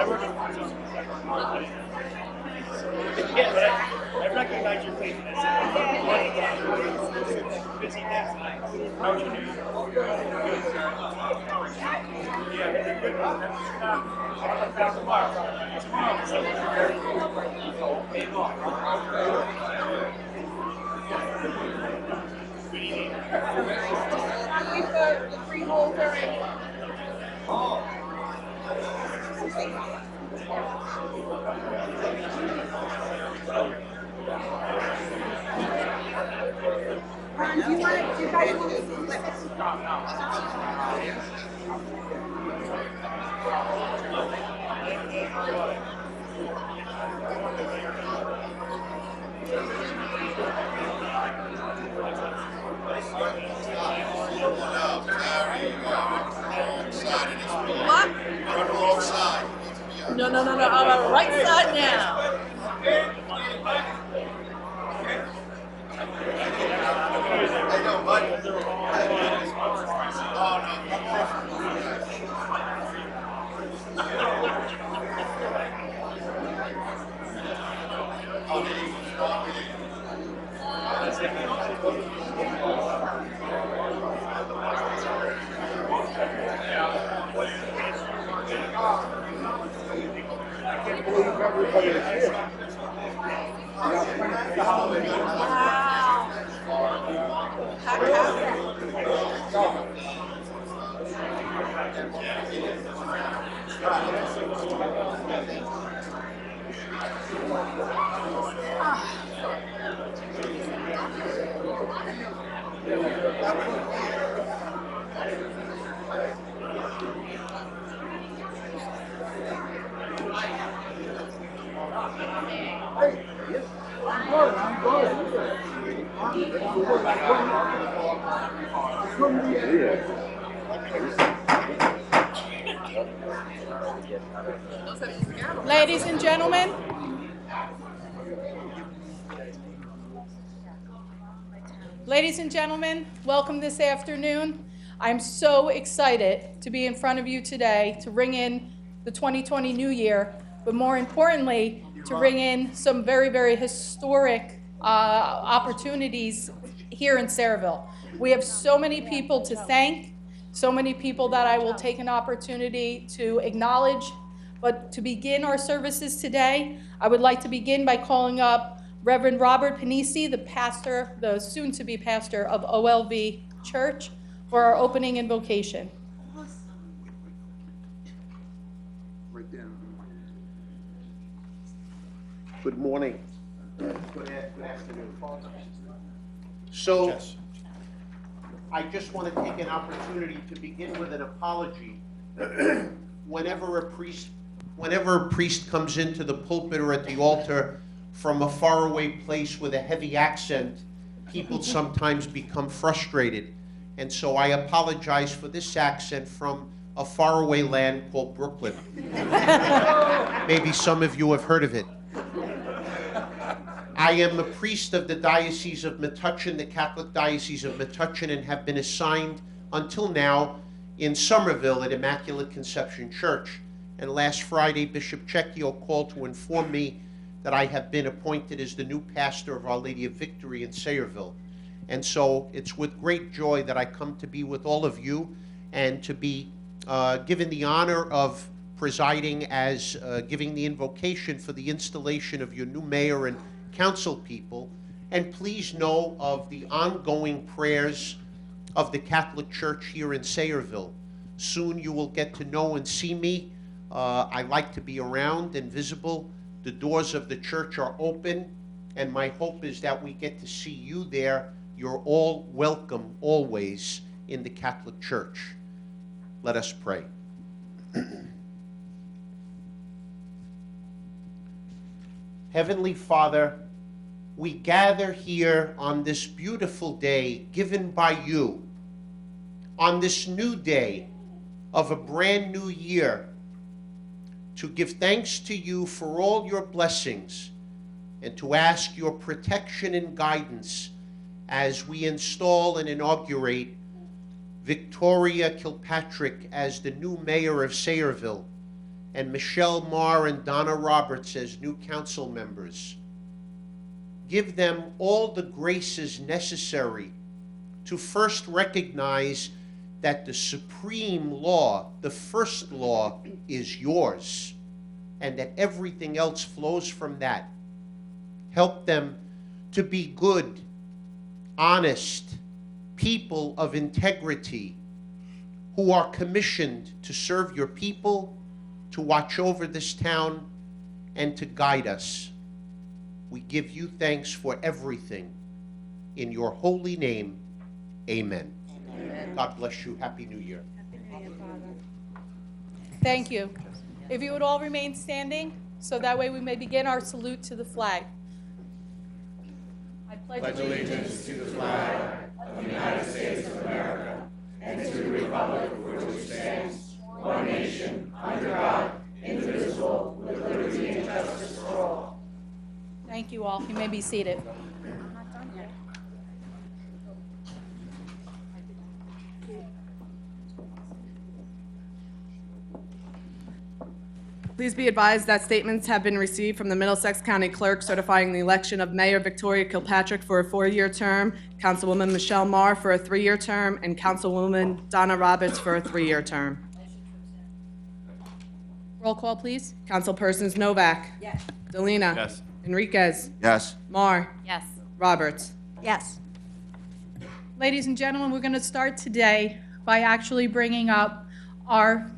Yeah, but I recognize your face. Busy day tonight. How's your news? Good, sir. Yeah, it's good. I'm back tomorrow. The freeholder and Ron, do you guys want to split? What? No, no, no, no. I'm on the right side now. Wow. Ladies and gentlemen, welcome this afternoon. I'm so excited to be in front of you today to ring in the 2020 New Year, but more importantly, to ring in some very, very historic opportunities here in Sayreville. We have so many people to thank, so many people that I will take an opportunity to acknowledge. But to begin our services today, I would like to begin by calling up Reverend Robert Panisi, the soon-to-be pastor of OLV Church, for our opening invocation. Good morning. Good afternoon. So, I just want to take an opportunity to begin with an apology. Whenever a priest comes into the pulpit or at the altar from a faraway place with a heavy accent, people sometimes become frustrated. And so I apologize for this accent from a faraway land called Brooklyn. Maybe some of you have heard of it. I am a priest of the Diocese of Metuchen, the Catholic Diocese of Metuchen, and have been assigned until now in Somerville at Immaculate Conception Church. And last Friday, Bishop Cecchio called to inform me that I have been appointed as the new pastor of Our Lady of Victory in Sayreville. And so it's with great joy that I come to be with all of you and to be given the honor of presiding as giving the invocation for the installation of your new mayor and council people. And please know of the ongoing prayers of the Catholic Church here in Sayreville. Soon you will get to know and see me. I like to be around and visible. The doors of the church are open, and my hope is that we get to see you there. You're all welcome always in the Catholic Church. Let us pray. Heavenly Father, we gather here on this beautiful day given by you, on this new day of a brand new year, to give thanks to you for all your blessings and to ask your protection and guidance as we install and inaugurate Victoria Kilpatrick as the new mayor of Sayreville, and Michelle Marr and Donna Roberts as new council members. Give them all the graces necessary to first recognize that the supreme law, the first law, is yours, and that everything else flows from that. Help them to be good, honest people of integrity who are commissioned to serve your people, to watch over this town, and to guide us. We give you thanks for everything. In your holy name, amen. Amen. God bless you. Happy New Year. Thank you. If you would all remain standing, so that way we may begin our salute to the flag. I pledge allegiance to the flag of the United States of America and to the republic for which it stands, one nation, under God, indivisible, with liberty and justice for all. Thank you all. You may be seated. Please be advised that statements have been received from the Middlesex County Clerk certifying the election of Mayor Victoria Kilpatrick for a 4-year term, Councilwoman Michelle Marr for a 3-year term, and Councilwoman Donna Roberts for a 3-year term. Roll call, please. Councilpersons Novak. Yes. Delina. Yes. Enriquez. Yes. Marr. Yes. Roberts. Yes. Ladies and gentlemen, we're going to start today by actually bringing up our,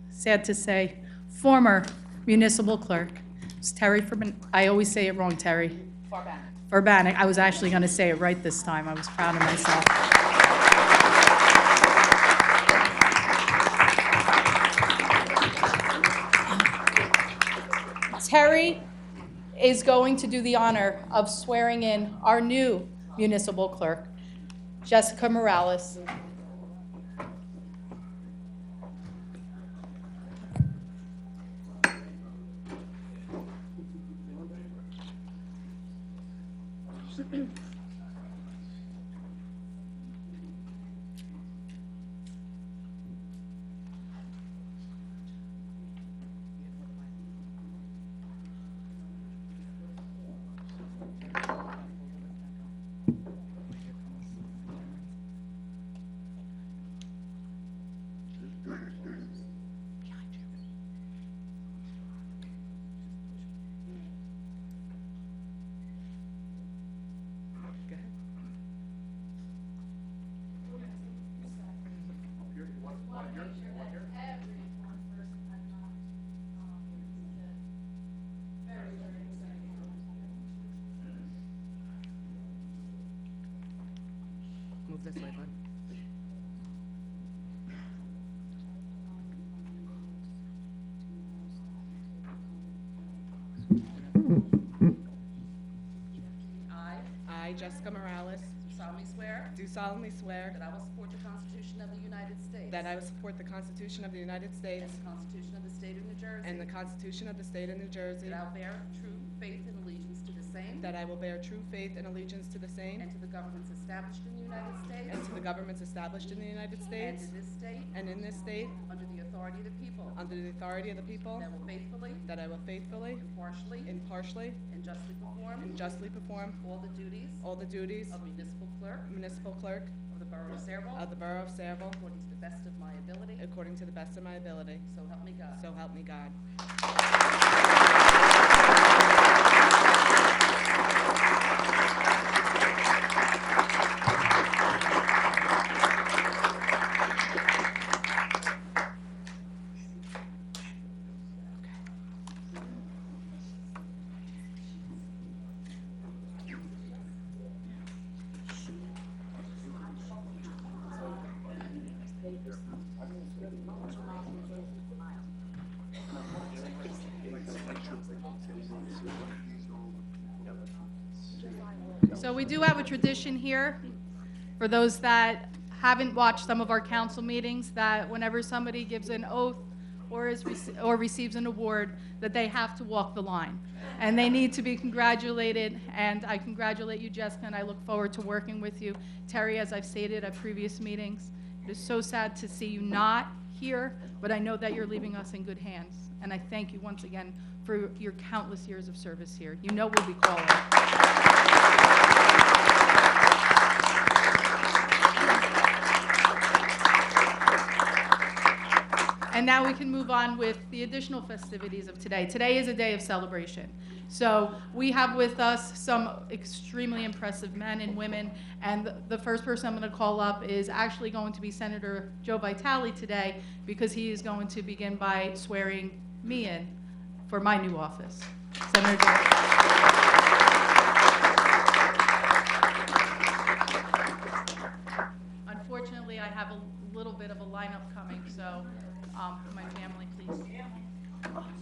sad to say, former municipal clerk. It's Terry I always say it wrong, Terry. Furbanek. I was actually going to say it right this time. I was proud of myself. Terry is going to do the honor of swearing in our new municipal clerk, Jessica Morales. Move this way, bud. I, Jessica Morales, Do solemnly swear that I will support the Constitution of the United States. that I will support the Constitution of the United States And the Constitution of the State of New Jersey. and the Constitution of the State of New Jersey. That I will bear true faith and allegiance to the same. That I will bear true faith and allegiance to the same And to the governments established in the United States. and to the governments established in the United And States in this state. and in this state Under the authority of the people. under the authority of the people. That will faithfully, That I will faithfully, impartially, and justly perform. All the duties of municipal clerk of the Borough of Saraville. According to the best of my ability. according to the best of my ability. So help me God. So help me God. So we do have a tradition here, for those that haven't watched some of our council meetings, that whenever somebody gives an oath or receives an award, that they have to walk the line. And they need to be congratulated, and I congratulate you, Jessica, and I look forward to working with you. Terry, as I've stated at previous meetings, it is so sad to see you not here, but I know that you're leaving us in good hands. And I thank you once again for your countless years of service here. You know we'll be calling. And now we can move on with the additional festivities of today. Today is a day of celebration. So we have with us some extremely impressive men and women, and the first person I'm going to call up is actually going to be Senator Joe Vitale today, because he is going to begin by swearing me in for my new office. Senator Joe. Unfortunately, I have a little bit of a lineup coming, so my family, please. I'm gonna ask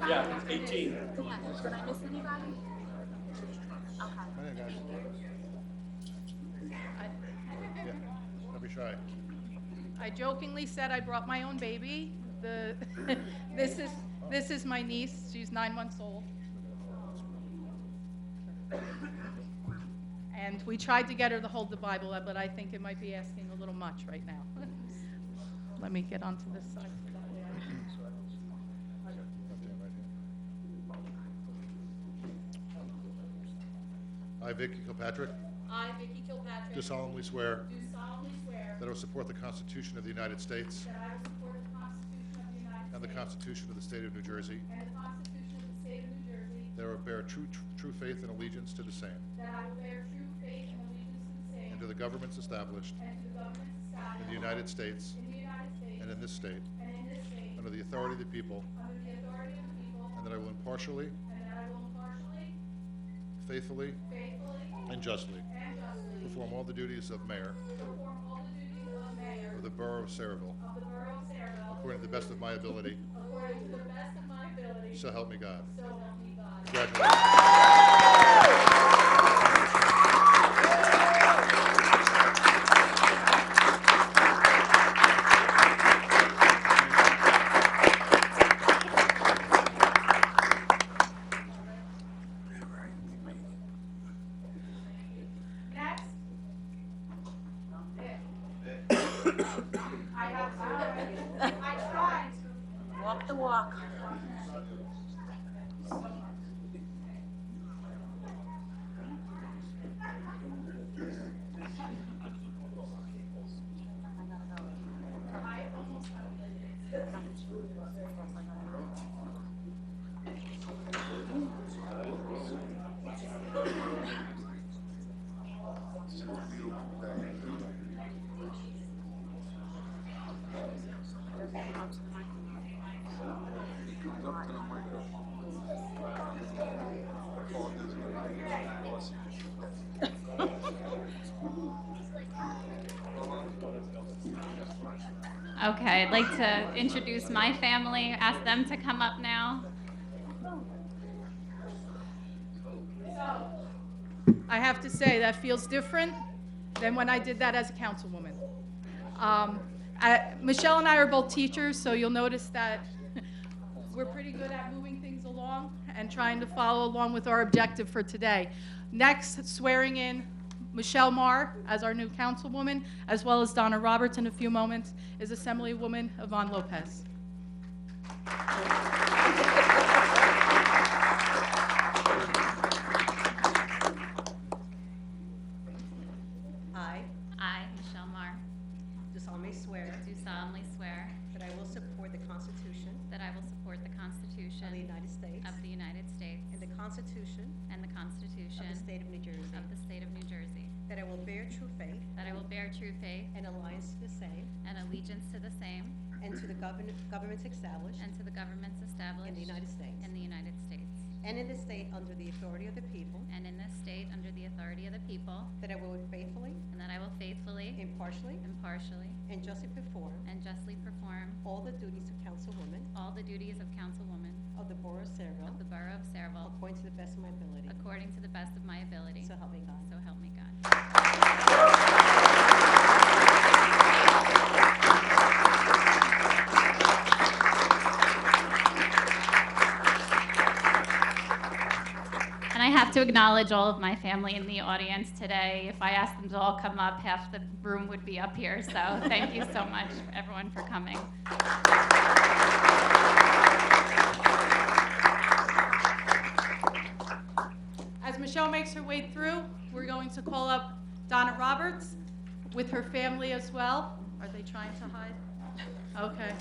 Yeah, it's 18. Did I miss anybody? Okay. Don't be shy. I jokingly said I brought my own baby. This is my niece. She's 9 months old. And we tried to get her to hold the Bible, but I think it might be asking a little much right now. Let me get onto this side. I, Vicky Kilpatrick, I, Vicky Kilpatrick, do solemnly swear do solemnly swear that I will support the Constitution of the United States that I will support the Constitution of the United and the States Constitution of the State of New Jersey, and the Constitution of the State of New Jersey, that I will bear true faith and allegiance to the same, that I will bear true faith and allegiance to the same and to the governments established and to the governments established in the United States in the United States and in this state, and in this state, under the authority of the people, under the authority of the people, and that I will impartially, and that I will impartially, faithfully, faithfully, and justly and justly perform all the duties of mayor perform all the duties of mayor of the Borough of Saraville, of the Borough of Saraville according to the best of my ability, according to the best of my ability, so help me God. so help me God. Congratulations. Next. I tried. Walk the walk. Okay, I'd like to introduce my family, ask them to come up now. I have to say, that feels different than when I did that as a councilwoman. Michelle and I are both teachers, so you'll notice that we're pretty good at moving things along and trying to follow along with our objective for today. Next, swearing in Michelle Marr as our new councilwoman, as well as Donna Roberts in a few moments, is Assemblywoman Yvonne Lopez. I, I, Michelle Marr, do solemnly swear do solemnly swear that I will support the Constitution that I will support the Constitution of the United States of the United States and the Constitution and the Constitution of the State of New Jersey, of the State of New Jersey, that I will bear true faith that I will bear true faith and alliance to the same and allegiance to the same and to the governments established and to the governments established in the United States in the United States and in this state under the authority of the people, and in this state under the authority of the people, that I will faithfully, and that I will faithfully, impartially, impartially, and justly perform and justly perform all the duties of councilwoman all the duties of councilwoman of the Borough of Saraville of the Borough of Saraville according to the best of my ability. according to the best of my ability. So help me God. So help me God. have to acknowledge all of my family in the audience today. If I asked them to all come up, half the room would be up here. So thank you so much, everyone, for coming. As Michelle makes her way through, we're going to call up Donna Roberts with her family as well. Are they trying to hide? Okay.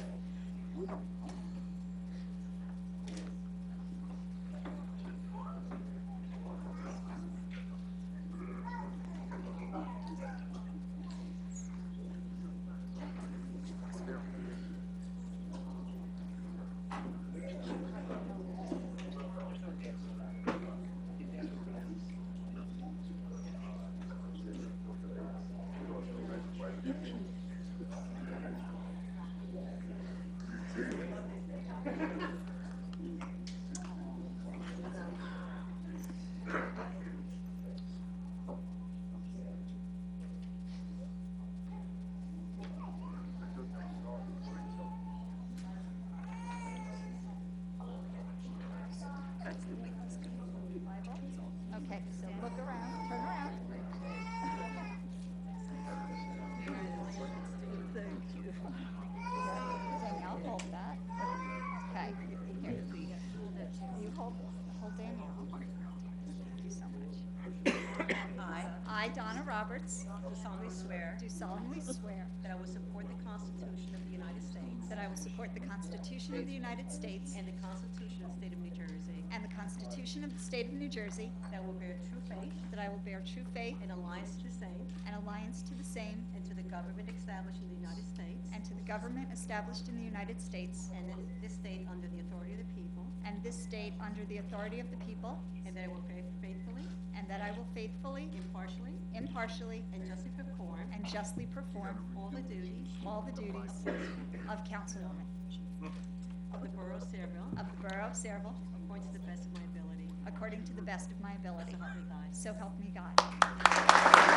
Okay, so look around, turn around. Danielle, hold that. Okay, here. You hold Danielle. Thank you so much. I, Donna Roberts, Do solemnly swear do solemnly swear that I will support the Constitution of the United States that I will support the Constitution of the United States and the Constitution of the State of New Jersey, and the Constitution of the State of New Jersey, that I will bear true faith that I will bear true faith and alliance to the same and alliance to the same and to the government established in the United States and to the government established in the United States and in this state under the authority of the people, and this state under the authority of the people, and that I will faithfully, and that I will faithfully, impartially, and justly perform all the duties all the duties of councilwoman of the Borough of Sayreville of the Borough of Sayreville according to the best of my ability. according to the best of my ability. So help me God. So help me God.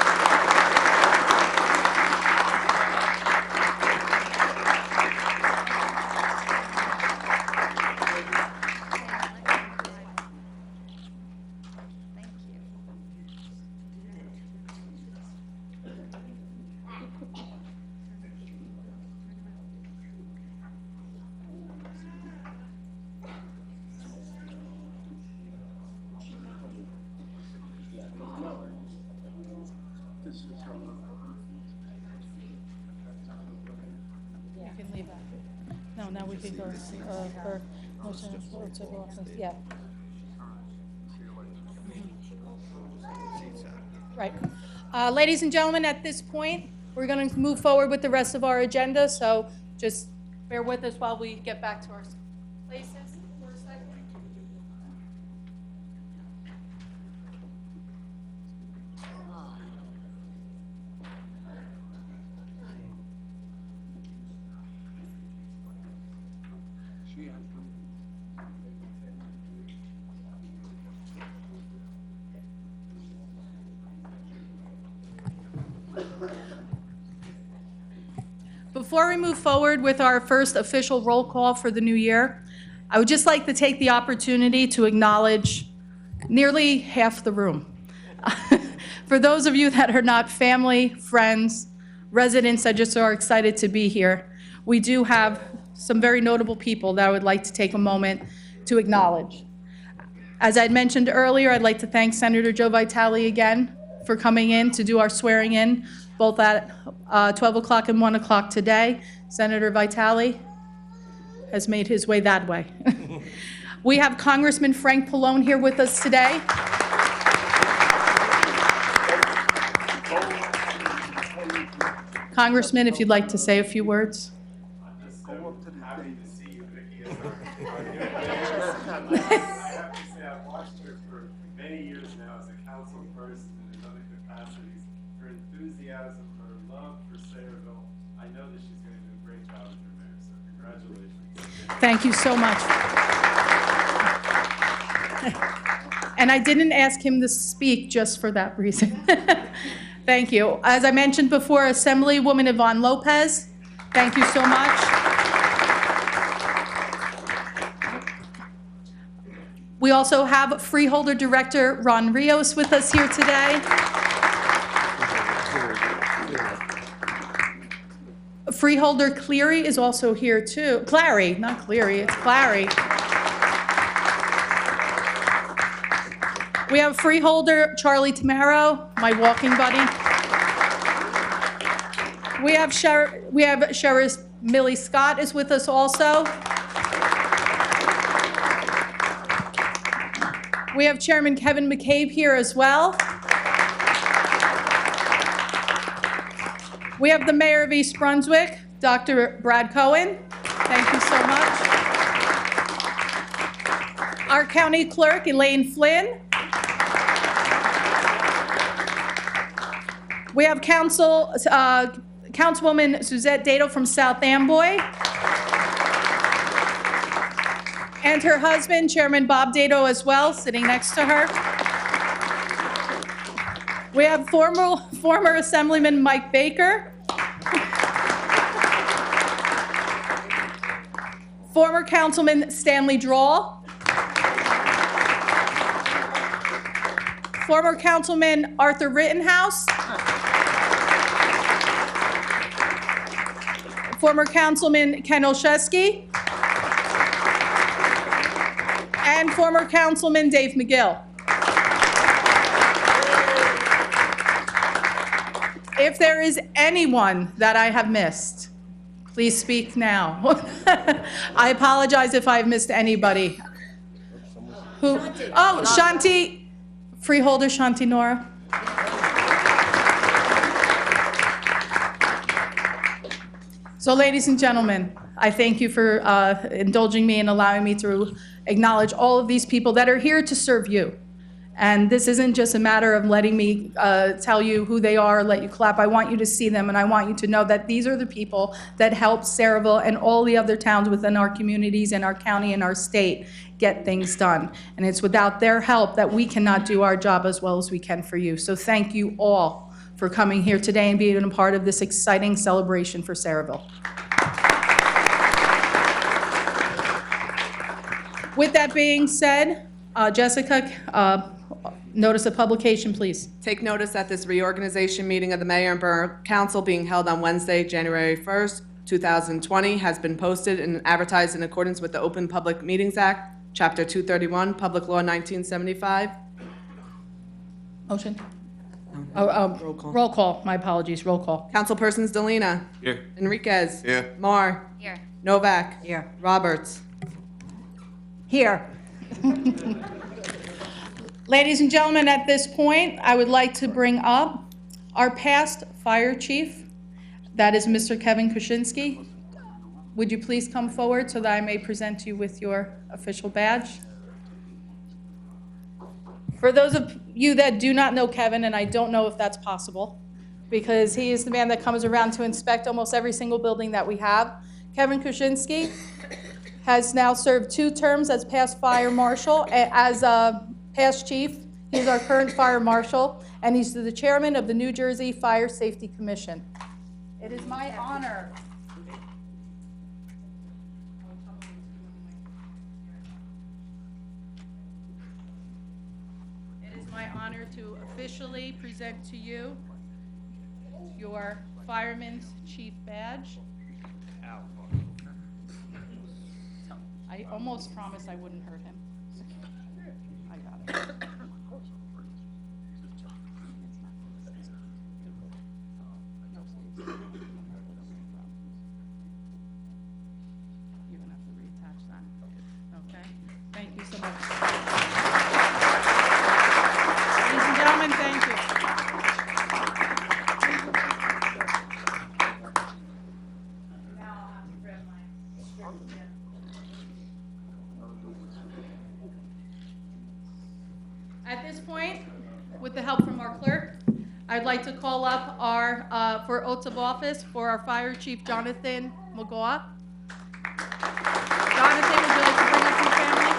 Thank you. You can leave that. No, now we can go for motion to go off. Yeah. Right. Ladies and gentlemen, at this point, we're going to move forward with the rest of our agenda, so just bear with us while we get back to our places for a second. Before we move forward with our first official roll call for the new year, I would just like to take the opportunity to acknowledge nearly half the room. For those of you that are not family, friends, residents that just are excited to be here, we do have some very notable people that I would like to take a moment to acknowledge. As I had mentioned earlier, I'd like to thank Senator Joe Vitale again for coming in to do our swearing in, both at 12 o'clock and 1 o'clock today. Senator Vitale has made his way that way. We have Congressman Frank Pallone here with us today. Congressman, if you'd like to say a few words. Happy to see you, Vicki, as our new mayor. I have to say, I've watched her for many years now as a council person and in other capacities. Her enthusiasm, her love for Sayreville, I know that she's going to do a great job as your mayor, so congratulations. Thank you so much. And I didn't ask him to speak just for that reason. Thank you. As I mentioned before, Assemblywoman Yvonne Lopez, thank you so much. We also have Freeholder Director Ron Rios with us here today. Freeholder Cleary is also here too. Clary, not Cleary, it's Clary. We have Freeholder Charlie Tamaro, my walking buddy. We have Sheriff Millie Scott is with us also. We have Chairman Kevin McCabe here as well. We have the Mayor of East Brunswick, Dr. Brad Cohen. Thank you so much. Our County Clerk, Elaine Flynn. We have Councilwoman Suzette Dato from South Amboy. And her husband, Chairman Bob Dato, as well, sitting next to her. We have former Assemblyman Mike Baker. Former Councilman Stanley Drawl. Former Councilman Arthur Rittenhouse. Former Councilman Ken Olszewski. And former Councilman Dave McGill. If there is anyone that I have missed, please speak now. I apologize if I've missed anybody. Who? Oh, Shanti, Freeholder Shanti Nora. So, ladies and gentlemen, I thank you for indulging me and allowing me to acknowledge all of these people that are here to serve you. And this isn't just a matter of letting me tell you who they are, let you clap. I want you to see them, and I want you to know that these are the people that help Saraville and all the other towns within our communities and our county and our state get things done. And it's without their help that we cannot do our job as well as we can for you. So thank you all for coming here today and being a part of this exciting celebration for Saraville. With that being said, Jessica, notice of publication, please. Take notice that this reorganization meeting of the Mayor and Borough Council being held on Wednesday, January 1st, 2020, has been posted and advertised in accordance with the Open Public Meetings Act, Chapter 231, Public Law 1975. Motion? Roll call. Roll call, my apologies, roll call. Councilpersons Delina. Here. Enriquez. Here. Mar. Here. Novak. Here. Roberts. Here. Ladies and gentlemen, at this point, I would like to bring up our past fire chief, that is Mr. Kevin Kuczynski. Would you please come forward so that I may present you with your official badge? For those of you that do not know Kevin, and I don't know if that's possible, because he is the man that comes around to inspect almost every single building that we have, Kevin Kuczynski has now served 2 terms as past fire marshal, as a past chief. He's our current fire marshal, and he's the chairman of the New Jersey Fire Safety Commission. It is my honor. It is my honor to officially present to you your Fireman's Chief Badge. I almost promised I wouldn't hurt him. I got it. You're gonna have to reattach that. Okay? Thank you so much. Ladies and gentlemen, thank you. Now I'll have to grab my script again. At this point, with the help from our clerk, I'd like to call up our, for oaths of office for our Fire Chief Jonathan McGaugh. Jonathan, would you like to bring up your family?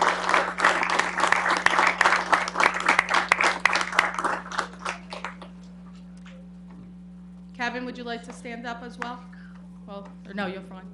Kevin, would you like to stand up as well? Well, or no, you're fine.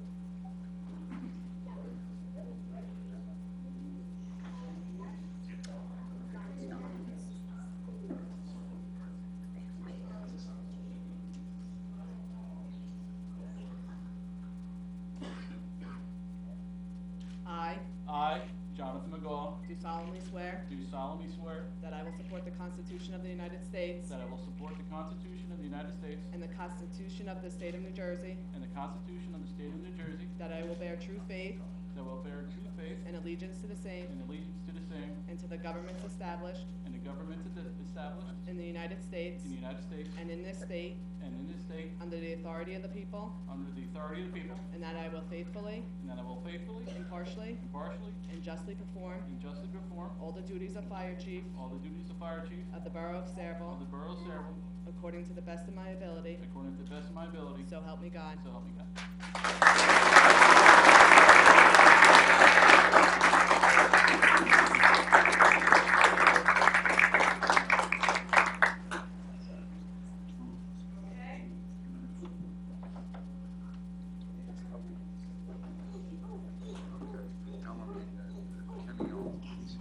I, Jonathan McGaw, do solemnly swear do solemnly swear that I will support the Constitution of the United States that I will support the Constitution of the United States and the Constitution of the State of New Jersey, and the Constitution of the State of New Jersey, that I will bear true faith that I will bear true faith and allegiance to the same and allegiance to the same and to the governments established and the governments established in the United States in the United States and in this state and in this state under the authority of the people, under the authority of the people, and that I will faithfully, and that I will faithfully, impartially, impartially, and justly perform and justly perform all the duties of fire chief all the duties of fire chief of the Borough of of Saraville the Borough of Saraville according to the best of my ability, according to the best of my ability, so help me God. so help me God.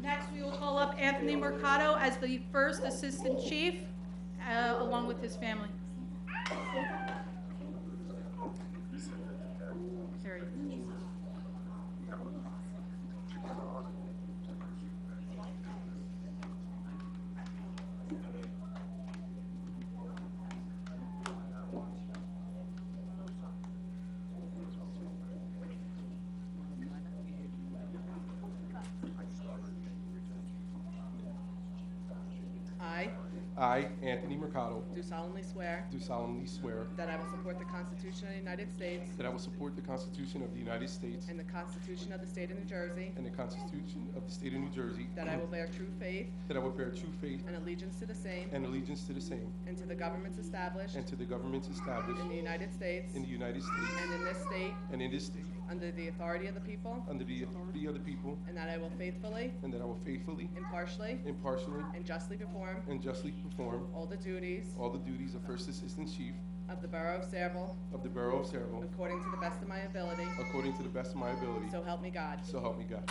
Next, we will call up Anthony Mercado as the first Assistant Chief, along with his family. There he is. I I, Anthony Mercado, do solemnly swear do solemnly swear that I will support the Constitution of the United States that I will support the Constitution of the United States and the Constitution of the State of New Jersey, and the Constitution of the State of New Jersey, that I will bear true faith that I will bear true faith and allegiance to the same and allegiance to the same, and to the governments established and to the governments established in the United States in the United States and in this state and in this state, under the authority of the people, under the authority of the people, and that I will faithfully, and that I will faithfully, impartially, impartially, and justly perform and justly perform all the duties all the duties of First Assistant Chief of the Borough of Saraville of the Borough of Saraville according to the best of my ability, according to the best of my ability. so help me God. So help me God.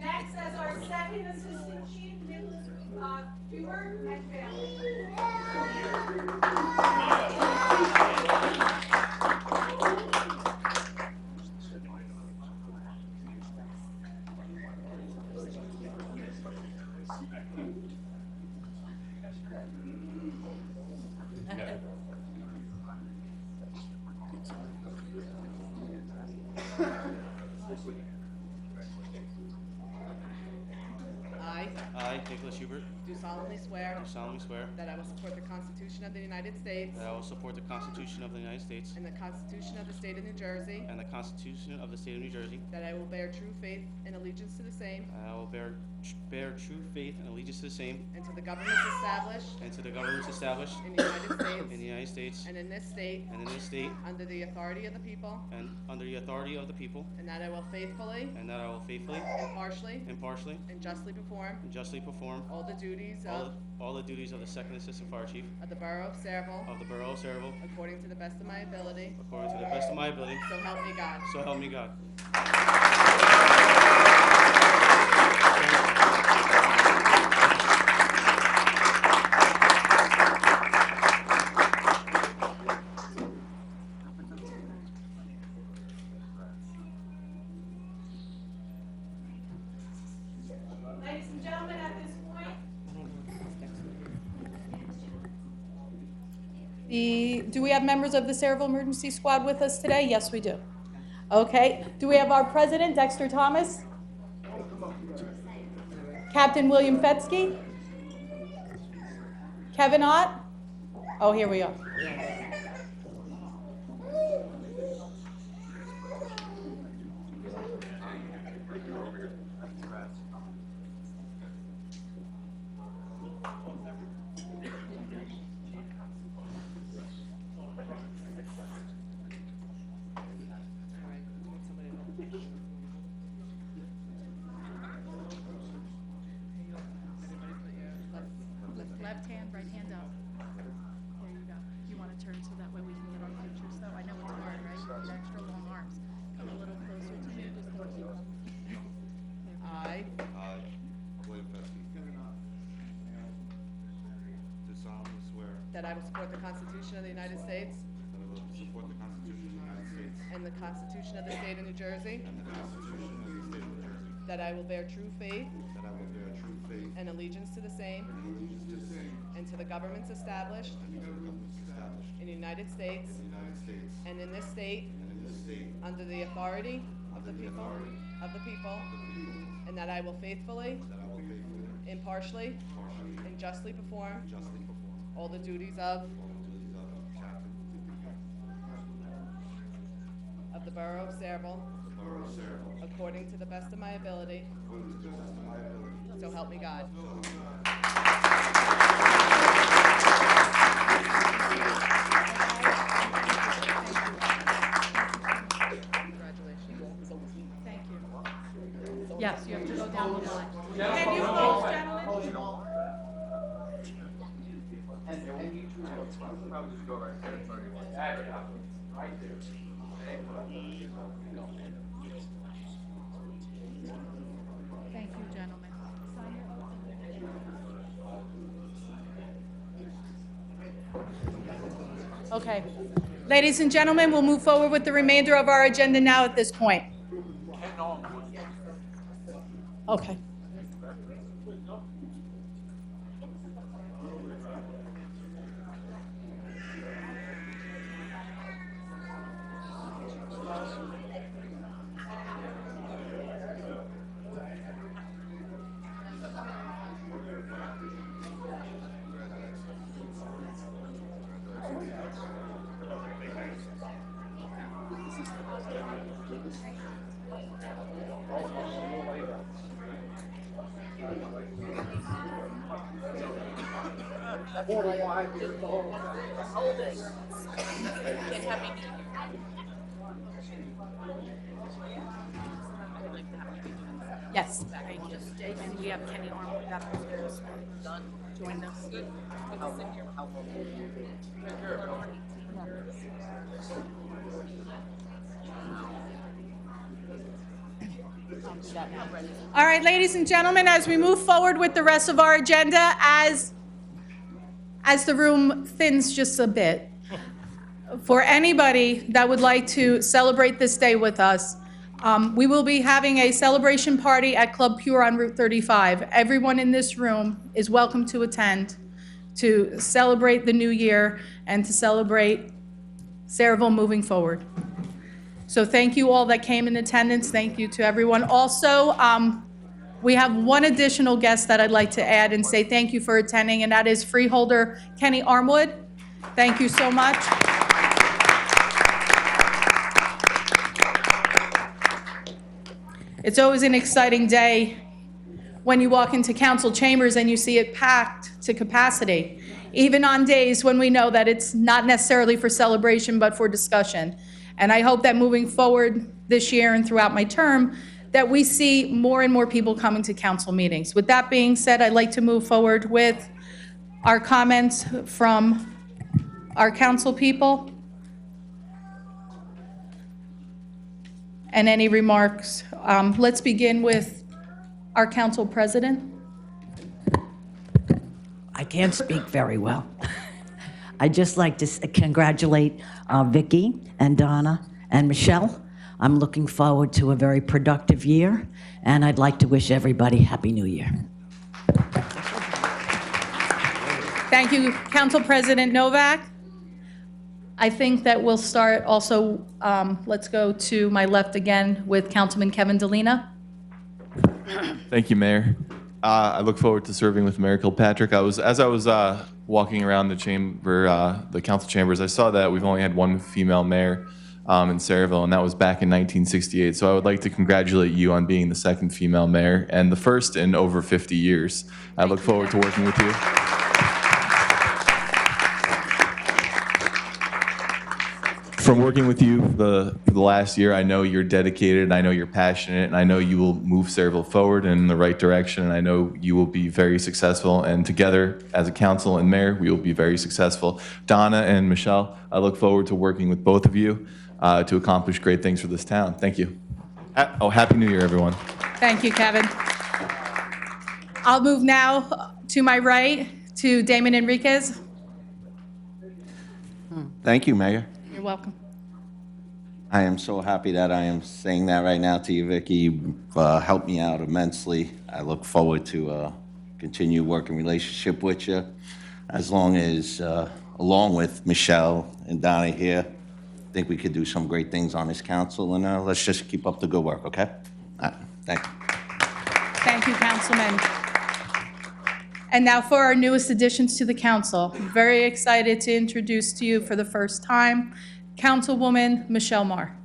Next, as our second Assistant Chief, Nicholas Hubert and family. I, Nicholas Hubert, Do solemnly swear do solemnly swear that I will support the Constitution of the United States that I will support the Constitution of the United States and the Constitution of the State of New Jersey, and the Constitution of the State of New Jersey, that I will bear true faith and allegiance to the same and I will bear true faith and allegiance to the same and to the governments established and to the governments established in the United in the States United States and in this state and in this state, under the authority of the people, and under the authority of the people, and that I will faithfully, and that I will faithfully, impartially, impartially, and justly perform and justly perform all the duties all of all the duties of the Second Assistant Fire Chief the Borough of Saraville of the Borough of Saraville according to the best of my ability, according to the best of my ability, so help me God. so help me God. Ladies and gentlemen, at this point, do we have members of the Saraville Emergency Squad with us today? Yes, we do. Okay. Do we have our president, Dexter Thomas? Captain William Fetsky? Kevin Ott? Oh, here we are. Left hand, right hand up. There you go. You want to turn so that way we can get our pictures, though? I know it's hard, right? You need extra long arms. Come a little closer to me, just don't keep them. I I, William Feskey, that I will support the Constitution of the United States that I will support the Constitution of the United States and the Constitution of the State of New Jersey, and the Constitution of the State of New Jersey, that I will bear true faith that I will bear true faith and allegiance to the same and allegiance to the same and to the governments established and to the governments established in the United States in the United States and in this state and in this state under the authority of the people, of the people, and that I will faithfully, that I will faithfully, impartially, impartially, and justly perform and justly perform all the duties of all the duties of Captain the Borough of Saraville of the Borough of Saraville, according to the best of my ability, according to the best of my ability. so help me God. Yes, you have to go down the line. Can you close, gentlemen? Thank you, gentlemen. Okay. Ladies and gentlemen, we'll move forward with the remainder of our agenda now at this point. Okay. Yes. And we have Kenny Arnold downstairs. Joined us. All right, ladies and gentlemen, as we move forward with the rest of our agenda, as the room thins just a bit, for anybody that would like to celebrate this day with us, we will be having a celebration party at Club Pure on Route 35. Everyone in this room is welcome to attend to celebrate the new year and to celebrate Saraville moving forward. So thank you all that came in attendance. Thank you to everyone. Also, we have one additional guest that I'd like to add and say thank you for attending, and that is freeholder Kenny Armwood. Thank you so much. It's always an exciting day when you walk into council chambers and you see it packed to capacity, even on days when we know that it's not necessarily for celebration but for discussion. And I hope that moving forward this year and throughout my term, that we see more and more people coming to council meetings. With that being said, I'd like to move forward with our comments from our council people. And any remarks. Let's begin with our council president. I can't speak very well. I'd just like to congratulate Vicki and Donna and Michelle. I'm looking forward to a very productive year, and I'd like to wish everybody Happy New Year. Thank you, Council President Novak. I think that we'll start also, let's go to my left again with Councilman Kevin Delina. Thank you, Mayor. I look forward to serving with Mayor Kilpatrick. As I was walking around the chamber, the council chambers, I saw that we've only had one female mayor in Saraville, and that was back in 1968. So I would like to congratulate you on being the second female mayor and the first in over 50 years. I look forward to working with you. From working with you for the last year, I know you're dedicated, and I know you're passionate, and I know you will move Saraville forward in the right direction, and I know you will be very successful, and together, as a council and mayor, we will be very successful. Donna and Michelle, I look forward to working with both of you to accomplish great things for this town. Thank you. Happy New Year, everyone. Thank you, Kevin. I'll move now to my right to Damon Enriquez. Thank you, Mayor. You're welcome. I am so happy that I am saying that right now to you, Vicki. You've helped me out immensely. I look forward to continue working relationship with you, as long as, along with Michelle and Donna here, I think we could do some great things on this council, and let's just keep up the good work, okay? Thank you. Thank you, Councilman. And now for our newest additions to the council. I'm very excited to introduce to you for the first time, Councilwoman Michelle Marr.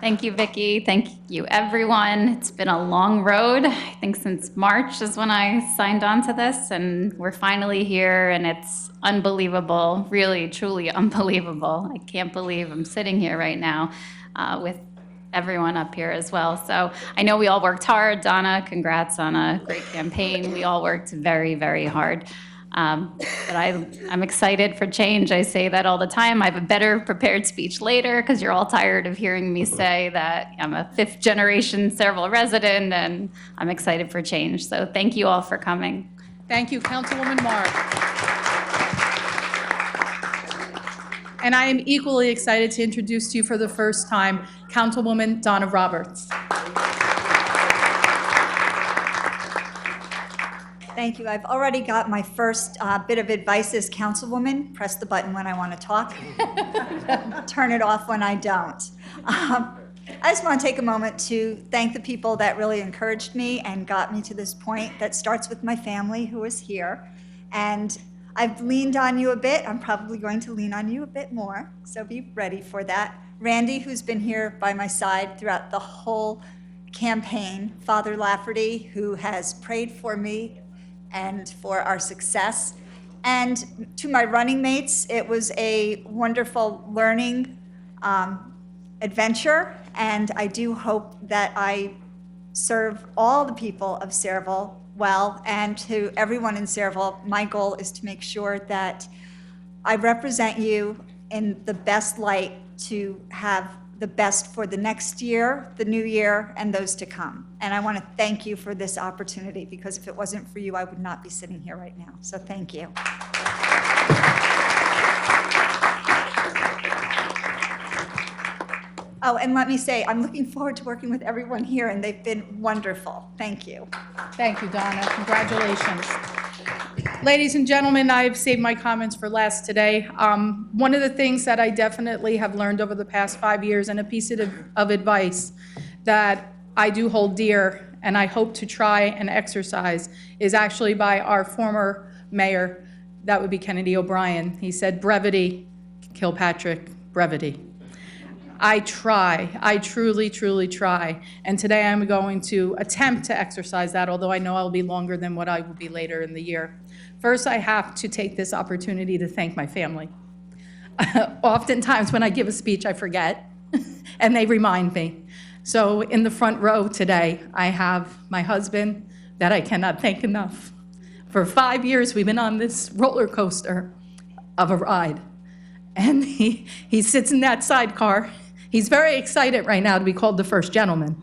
Thank you, Vicki. Thank you, everyone. It's been a long road. I think since March is when I signed on to this, and we're finally here, and it's unbelievable, really, truly unbelievable. I can't believe I'm sitting here right now with everyone up here as well. So I know we all worked hard. Donna, congrats on a great campaign. We all worked very, very hard. But I'm excited for change. I say that all the time. I have a better prepared speech later because you're all tired of hearing me say that I'm a fifth generation Sayreville resident, and I'm excited for change. So thank you all for coming. Thank you, Councilwoman Marr. And I am equally excited to introduce to you for the first time, Councilwoman Donna Roberts. Thank you. I've already got my first bit of advice as councilwoman. Press the button when I want to talk. Turn it off when I don't. I just want to take a moment to thank the people that really encouraged me and got me to this point. That starts with my family, who is here. And I've leaned on you a bit. I'm probably going to lean on you a bit more, so be ready for that. Randy, who's been here by my side throughout the whole campaign. Father Lafferty, who has prayed for me and for our success. And to my running mates, it was a wonderful learning adventure, and I do hope that I serve all the people of Sayreville well. And to everyone in Sayreville, my goal is to make sure that I represent you in the best light to have the best for the next year, the new year, and those to come. And I want to thank you for this opportunity, because if it wasn't for you, I would not be sitting here right now. So thank you. Oh, and let me say, I'm looking forward to working with everyone here, and they've been wonderful. Thank you. Thank you, Donna. Congratulations. Ladies and gentlemen, I've saved my comments for last today. One of the things that I definitely have learned over the past 5 years, and a piece of advice that I do hold dear and I hope to try and exercise, is actually by our former mayor, that would be Kennedy O'Brien. He said, brevity, Kilpatrick, brevity. I try. I truly, truly try. And today I'm going to attempt to exercise that, although I know I'll be longer than what I will be later in the year. First, I have to take this opportunity to thank my family. Oftentimes when I give a speech, I forget, and they remind me. So in the front row today, I have my husband that I cannot thank enough. For 5 years, we've been on this roller coaster of a ride. And he sits in that sidecar. He's very excited right now to be called the first gentleman.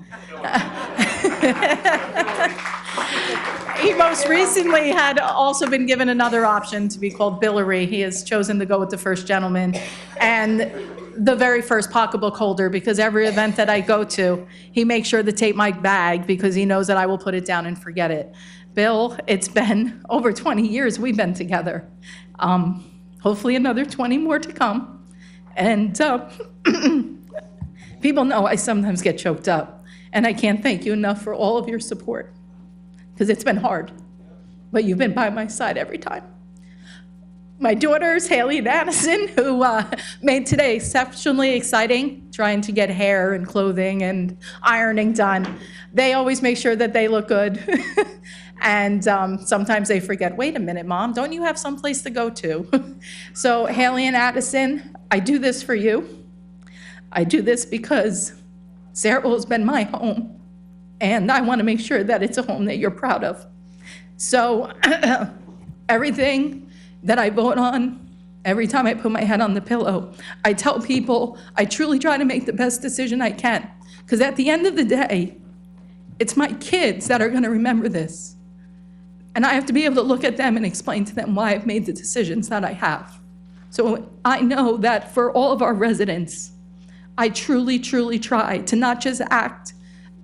He most recently had also been given another option to be called Billary. He has chosen to go with the first gentleman. And the very first pocketbook holder, because every event that I go to, he makes sure to take my bag because he knows that I will put it down and forget it. Bill, it's been over 20 years we've been together. Hopefully another 20 more to come. And people know I sometimes get choked up, and I can't thank you enough for all of your support, because it's been hard, but you've been by my side every time. My daughters, Haley and Addison, who made today exceptionally exciting, trying to get hair and clothing and ironing done. They always make sure that they look good. And sometimes they forget, wait a minute, Mom, don't you have someplace to go to? So Haley and Addison, I do this for you. I do this because Sayreville has been my home, and I want to make sure that it's a home that you're proud of. So everything that I vote on, every time I put my head on the pillow, I tell people I truly try to make the best decision I can, because at the end of the day, it's my kids that are going to remember this. And I have to be able to look at them and explain to them why I've made the decisions that I have. So I know that for all of our residents, I truly, truly try to not just act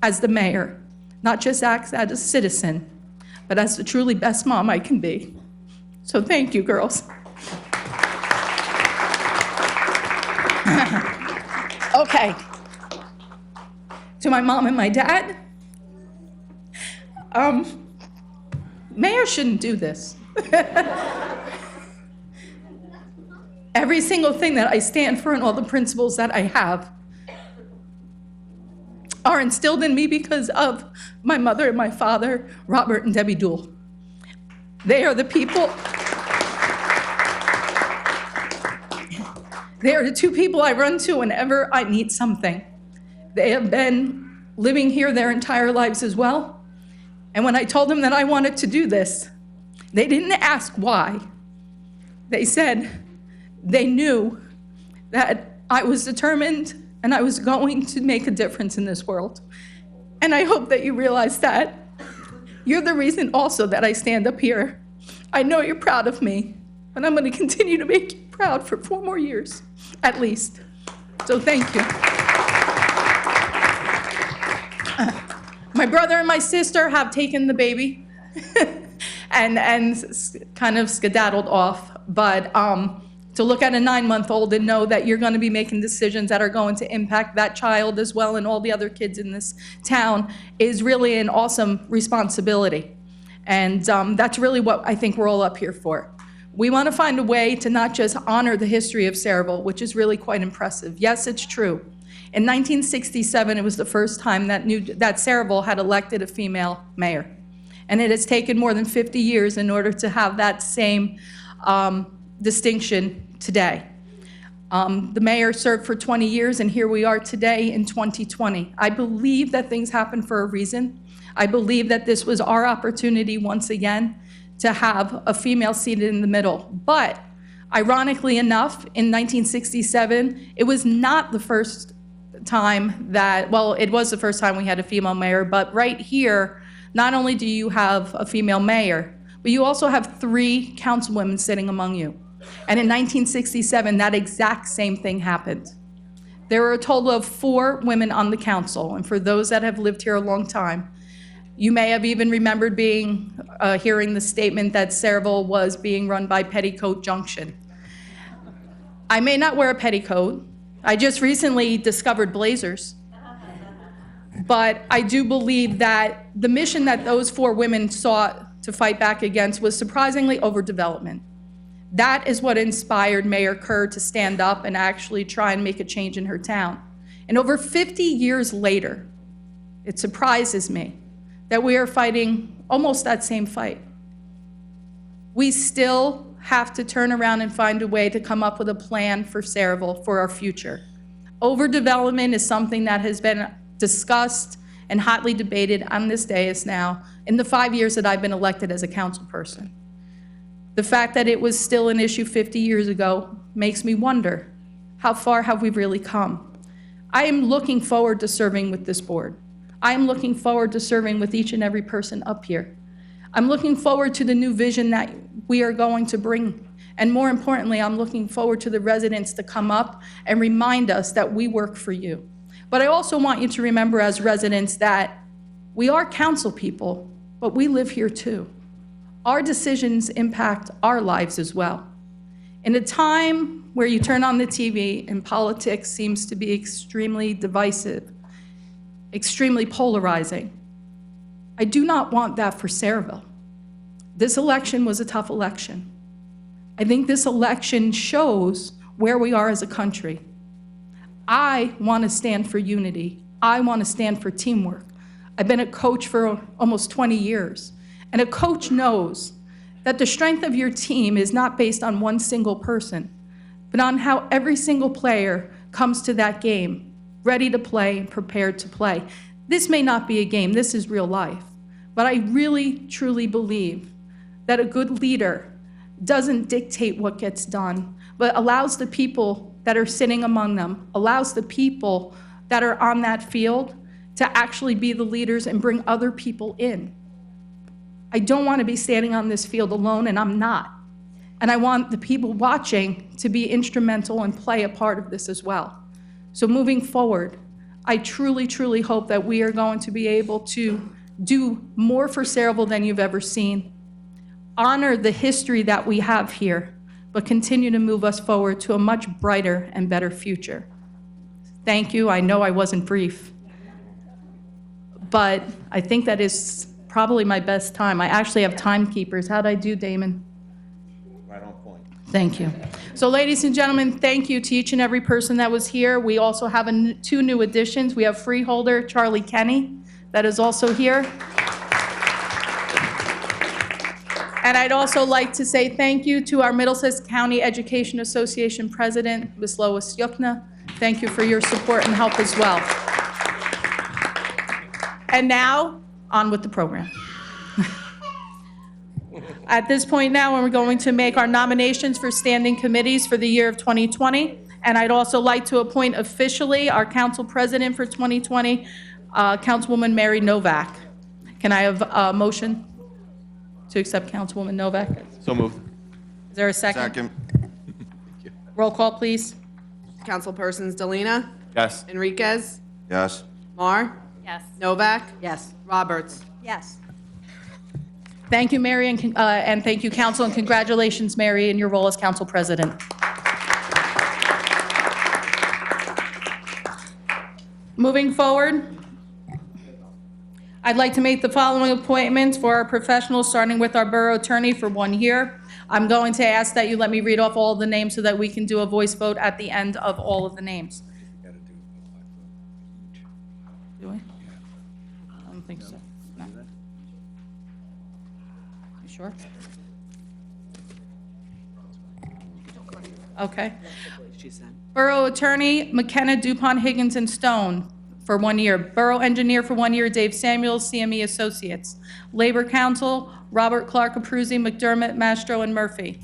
as the mayor, not just act as a citizen, but as the truly best mom I can be. So thank you, girls. Okay. To my mom and my dad, mayor shouldn't do this. Every single thing that I stand for and all the principles that I have are instilled in me because of my mother and my father, Robert and Debbie Dool. They are the people, they are the two people I run to whenever I need something. They have been living here their entire lives as well. And when I told them that I wanted to do this, they didn't ask why. They said they knew that I was determined and I was going to make a difference in this world. And I hope that you realize that. You're the reason also that I stand up here. I know you're proud of me, but I'm going to continue to make you proud for 4 more years, at least. So thank you. My brother and my sister have taken the baby and kind of skedaddled off. But to look at a 9-month-old and know that you're going to be making decisions that are going to impact that child as well and all the other kids in this town is really an awesome responsibility. And that's really what I think we're all up here for. We want to find a way to not just honor the history of Sayreville, which is really quite impressive. Yes, it's true. In 1967, it was the first time that Sayreville had elected a female mayor. And it has taken more than 50 years in order to have that same distinction today. The mayor served for 20 years, and here we are today in 2020. I believe that things happen for a reason. I believe that this was our opportunity once again to have a female seated in the middle. But ironically enough, in 1967, it was not the first time that, well, it was the first time we had a female mayor, but right here, not only do you have a female mayor, but you also have 3 councilwomen sitting among you. And in 1967, that exact same thing happened. There were a total of 4 women on the council, and for those that have lived here a long time, you may have even remembered hearing the statement that Sayreville was being run by Petticoat Junction. I may not wear a petticoat. I just recently discovered blazers. But I do believe that the mission that those 4 women sought to fight back against was surprisingly overdevelopment. That is what inspired Mayor Kerr to stand up and actually try and make a change in her town. And over 50 years later, it surprises me that we are fighting almost that same fight. We still have to turn around and find a way to come up with a plan for Sayreville for our future. Overdevelopment is something that has been discussed and hotly debated on this dais now in the 5 years that I've been elected as a council person. The fact that it was still an issue 50 years ago makes me wonder, how far have we really come? I am looking forward to serving with this board. I am looking forward to serving with each and every person up here. I'm looking forward to the new vision that we are going to bring. And more importantly, I'm looking forward to the residents to come up and remind us that we work for you. But I also want you to remember as residents that we are council people, but we live here too. Our decisions impact our lives as well. In a time where you turn on the TV and politics seems to be extremely divisive, extremely polarizing, I do not want that for Sayreville. This election was a tough election. I think this election shows where we are as a country. I want to stand for unity. I want to stand for teamwork. I've been a coach for almost 20 years, and a coach knows that the strength of your team is not based on one single person, but on how every single player comes to that game, ready to play and prepared to play. This may not be a game, this is real life, but I really, truly believe that a good leader doesn't dictate what gets done, but allows the people that are sitting among them, allows the people that are on that field to actually be the leaders and bring other people in. I don't want to be standing on this field alone, and I'm not. And I want the people watching to be instrumental and play a part of this as well. So moving forward, I truly, truly hope that we are going to be able to do more for Sayreville than you've ever seen, honor the history that we have here, but continue to move us forward to a much brighter and better future. Thank you. I know I wasn't brief, but I think that is probably my best time. I actually have timekeepers. How'd I do, Damon? Right on point. Thank you. So ladies and gentlemen, thank you to each and every person that was here. We also have two new additions. We have freeholder Charlie Kenny that is also here. And I'd also like to say thank you to our Middlesex County Education Association President, Ms. Lois Yukna. Thank you for your support and help as well. And now, on with the program. At this point now, we're going to make our nominations for standing committees for the year of 2020. And I'd also like to appoint officially our council president for 2020, Councilwoman Mary Novak. Can I have a motion to accept Councilwoman Novak? So moved. Is there a second? Second. Roll call, please. Councilpersons Delina, Yes. Enriquez, Yes. Mar, Yes. Novak, Yes. Roberts. Yes. Thank you, Mary, and thank you, council, and congratulations, Mary, in your role as council president. Moving forward, I'd like to make the following appointments for our professionals, starting with our borough attorney for 1 year. I'm going to ask that you let me read off all the names so that we can do a voice vote at the end of all of the names. Do we? I don't think so. No. You sure? Okay. Borough Attorney McKenna DuPont Higgins and Stone for 1 year. Borough Engineer for 1 year, Dave Samuels, CME Associates. Labor Counsel, Robert Clark Abruzzi, McDermott, Mastro, and Murphy.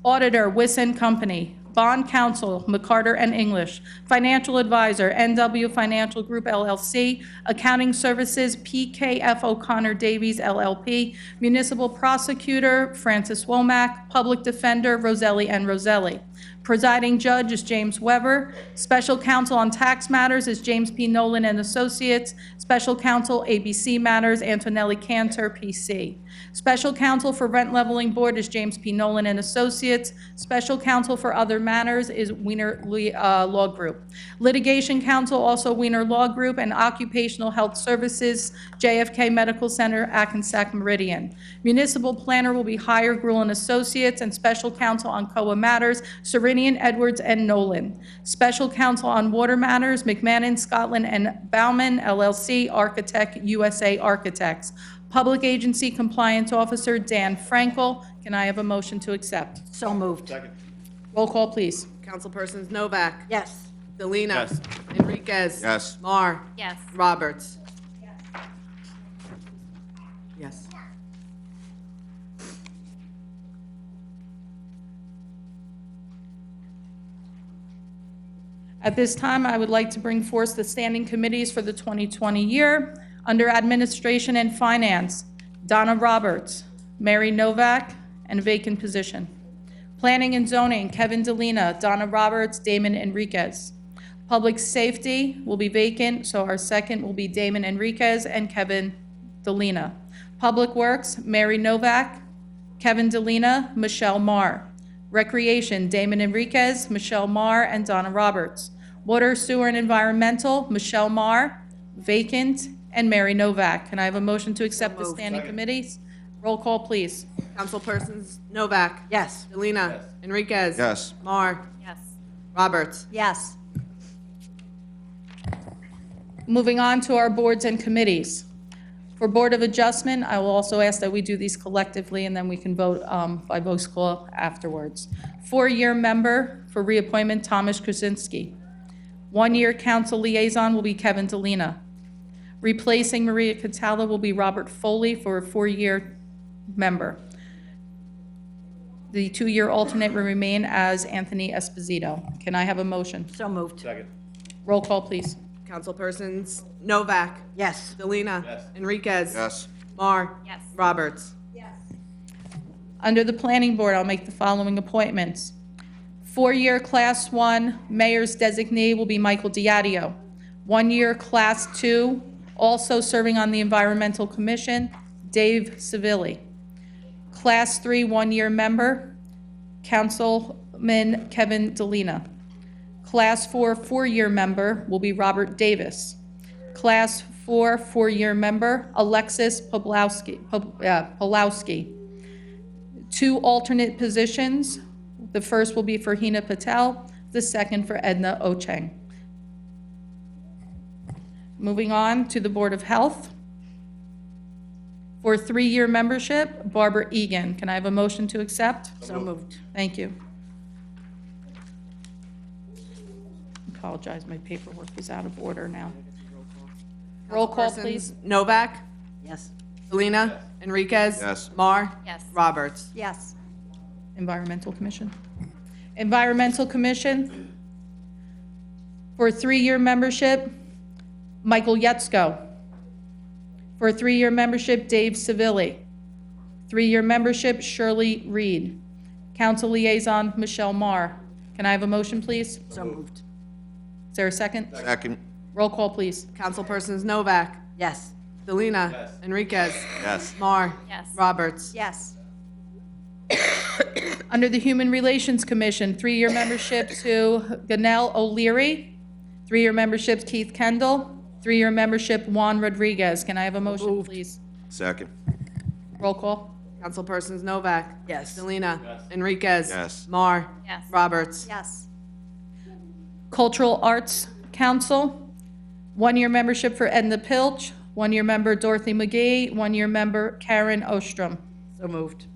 Auditor, Wiss & Company. Bond Counsel, McCarter and English. Financial Advisor, NW Financial Group LLC. Accounting Services, PKF O'Connor Davies LLP. Municipal Prosecutor, Francis Womack. Public Defender, Roselli and Roselli. Presiding Judge is James Weber. Special Counsel on Tax Matters is James P. Nolan and Associates. Special Counsel ABC Matters, Antonelli Cantor, PC. Special Counsel for Rent Leveling Board is James P. Nolan and Associates. Special Counsel for Other Matters is Wiener Law Group. Litigation Counsel, also Wiener Law Group, and Occupational Health Services, JFK Medical Center, Hackensack Meridian. Municipal Planner will be Hire Gruhl and Associates, and Special Counsel on COA Matters, Serenian, Edwards, and Nolan. Special Counsel on Water Matters, McMahon, Scotland, and Bauman, LLC, Architect, USA Architects. Public Agency Compliance Officer, Dan Frankel. Can I have a motion to accept? So moved. Roll call, please. Councilpersons Novak, Yes. Delina, Yes. Enriquez. Yes. Mar, Yes. Roberts. Yes. At this time, I would like to bring forth the standing committees for the 2020 year. Under Administration and Finance, Donna Roberts, Mary Novak, and vacant position. Planning and Zoning, Kevin Delina, Donna Roberts, Damon Enriquez. Public Safety will be vacant, so our second will be Damon Enriquez and Kevin Delina. Public Works, Mary Novak, Kevin Delina, Michelle Marr. Recreation, Damon Enriquez, Michelle Marr, and Donna Roberts. Water, Sewer, and Environmental, Michelle Marr, vacant, and Mary Novak. Can I have a motion to accept the standing committees? Roll call, please. Councilpersons Novak, Yes. Delina, Enriquez. Yes. Mar, Yes. Roberts. Yes. Moving on to our boards and committees. For Board of Adjustment, I will also ask that we do these collectively, and then we can vote by voice call afterwards. 4-year member for reappointment, Thomas Krasinski. 1-year council liaison will be Kevin Delina. Replacing Maria Catala will be Robert Foley for a 4-year member. The 2-year alternate will remain as Anthony Esposito. Can I have a motion? So moved. Second. Roll call, please. Councilpersons Novak, Yes. Delina, Yes. Enriquez. Yes. Mar, Yes. Roberts. Under the Planning Board, I'll make the following appointments. 4-year Class 1 Mayor's designee will be Michael Diadio. 1-year Class 2, also serving on the Environmental Commission, Dave Civilli. Class 3 1-year member, Councilman Kevin Delina. Class 4 4-year member will be Robert Davis. Class 4 4-year member, Alexis Pawlowski. 2 alternate positions. The first will be for Hina Patel, the second for Edna Ocheng. Moving on to the Board of Health. For 3-year membership, Barbara Egan. Can I have a motion to accept? So moved. Thank you. Apologize, my paperwork is out of order now. Roll call, Councilpersons please. Novak, Yes. Delina, Enriquez. Yes. Mar. Yes. Roberts. Yes. Environmental Commission. Environmental Commission. For 3-year membership, Michael Yetzko. For 3-year membership, Dave Civilli. 3-year membership, Shirley Reed. Council Liaison, Michelle Marr. Can I have a motion, please? So moved. Is there a second? Second. Roll call, please. Councilpersons Novak, Yes. Delina, Enriquez. Yes. Mar. Yes. Roberts. Yes. Under the Human Relations Commission, 3-year membership to Ganell O'Leary. 3-year membership, Keith Kendall. 3-year membership, Juan Rodriguez. Can I have a motion, please? Second. Roll call. Councilpersons Novak, Yes. Delina, Enriquez. Yes. Mar. Yes. Roberts. Yes. Cultural Arts Council, 1-year membership for Edna Pilch. 1-year member Dorothy McGee. 1-year member Karen Ostrom. So moved.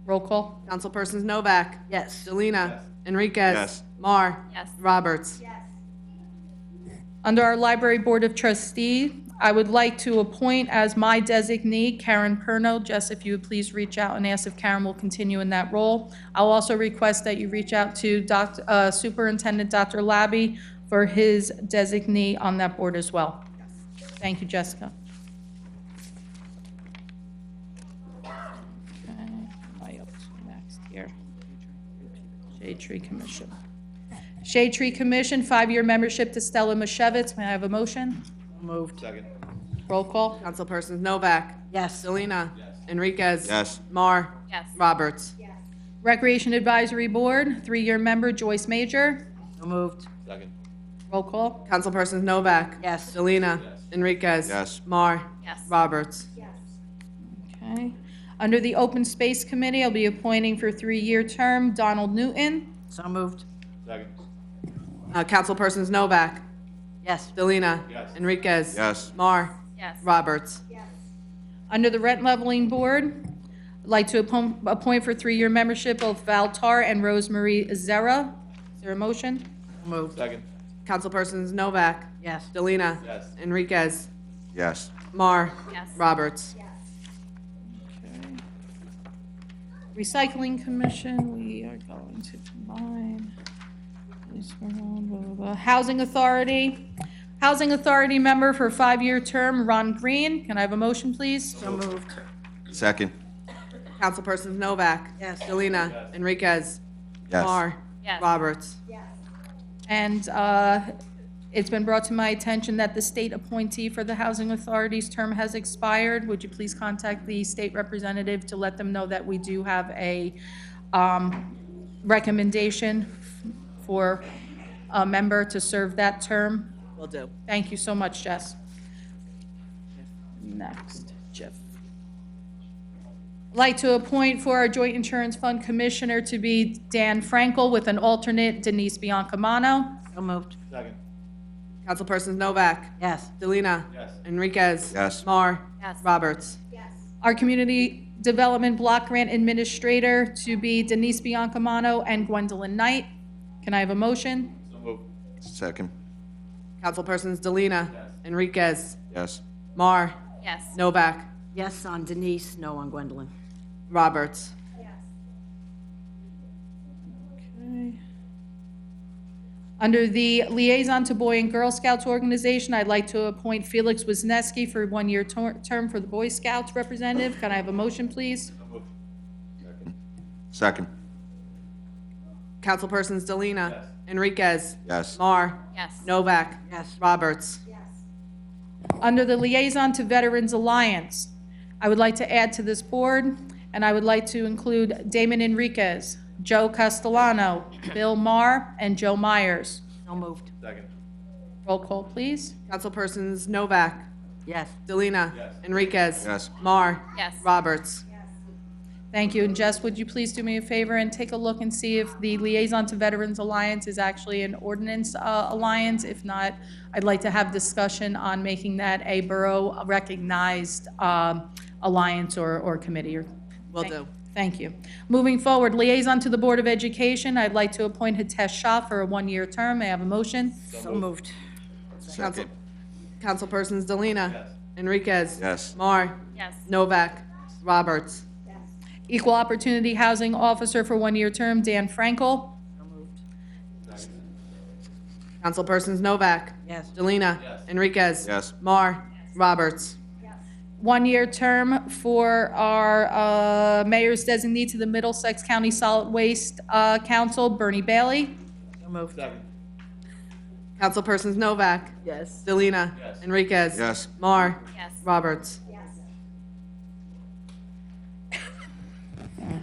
Roll call. Councilpersons Novak, Yes. Delina, Enriquez. Yes. Mar. Yes. Roberts. Under our Library Board of Trustees, I would like to appoint as my designee Karen Perno. Jess, if you would please reach out and ask if Karen will continue in that role. I'll also request that you reach out to Superintendent Dr. Labby for his designee on that board as well. Thank you, Jessica. Okay, am I up to next here? Shade Tree Commission. Shade Tree Commission, 5-year membership to Stella Mashevitz. May I have a motion? Moved. Second. Roll call. Councilpersons Novak, Yes. Delina, Enriquez. Yes. Mar. Yes. Roberts. Recreation Advisory Board, 3-year member Joyce Major. So moved. Second. Roll call. Councilpersons Novak, Yes. Delina, Enriquez. Yes. Mar. Yes. Roberts. Okay. Under the Open Space Committee, I'll be appointing for 3-year term Donald Newton. So moved. Second. Councilpersons Novak, Yes. Delina, Yes. Enriquez. Yes. Mar. Yes. Roberts. Under the Rent Leveling Board, I'd like to appoint for 3-year membership both Val Tar and Rosemarie Zera. Is there a motion? Moved. Second. Councilpersons Novak, Yes. Delina, Yes. Enriquez. Yes. Mar. Yes. Roberts. Recycling Commission, we are going to combine. This one, blah, blah, blah. Housing Authority. Housing Authority member for 5-year term, Ron Green. Can I have a motion, please? So moved. Second. Councilpersons Novak, Yes. Delina, Enriquez. Yes. Mar. Yes. Roberts. And it's been brought to my attention that the state appointee for the Housing Authority's term has expired. Would you please contact the state representative to let them know that we do have a recommendation for a member to serve that term? Will do. Thank you so much, Jess. Next, Jeff. I'd like to appoint for our Joint Insurance Fund Commissioner to be Dan Frankel with an alternate Denise Biancamano. So moved. Second. Councilpersons Novak, Yes. Delina, Yes. Enriquez. Yes. Mar. Yes. Roberts. Our Community Development Block Grant Administrator to be Denise Biancamano and Gwendolyn Knight. Can I have a motion? So moved. Second. Councilpersons Delina, Enriquez. Yes. Mar. Yes. Novak. Yes on Denise, no on Gwendolyn. Roberts. Okay. Under the Liaison to Boy and Girl Scouts Organization, I'd like to appoint Felix Wisniewski for a one-year term for the Boy Scouts representative. Can I have a motion, please? Second. Councilpersons Delina. Enriquez. Yes. Mar. Yes. Novak. Yes. Roberts. Under the Liaison to Veterans Alliance, I would like to add to this board, and I would like to include Damon Enriquez, Joe Castellano, Bill Marr, and Joe Myers. So moved. Roll call, please. Councilpersons Novak. Yes. Delina. Enriquez. Yes. Mar. Yes. Roberts. Thank you. And Jess, would you please do me a favor and take a look and see if the Liaison to Veterans Alliance is actually an ordinance alliance? If not, I'd like to have discussion on making that a borough-recognized alliance or committee. Will do. Thank you. Moving forward, Liaison to the Board of Education, I'd like to appoint Hitesh Shah for a one-year term. May I have a motion? So moved. Council, Councilpersons Delina. Enriquez. Yes. Mar. Yes. Novak. Roberts. Equal Opportunity Housing Officer for one-year term, Dan Frankel. Councilpersons Novak. Yes. Delina. Enriquez. Yes. Mar. Roberts. One-year term for our mayor's designee to the Middlesex County Solid Waste Council, Bernie Bailey. So moved. Councilpersons Novak. Yes. Delina. Enriquez. Yes. Mar. Yes. Roberts.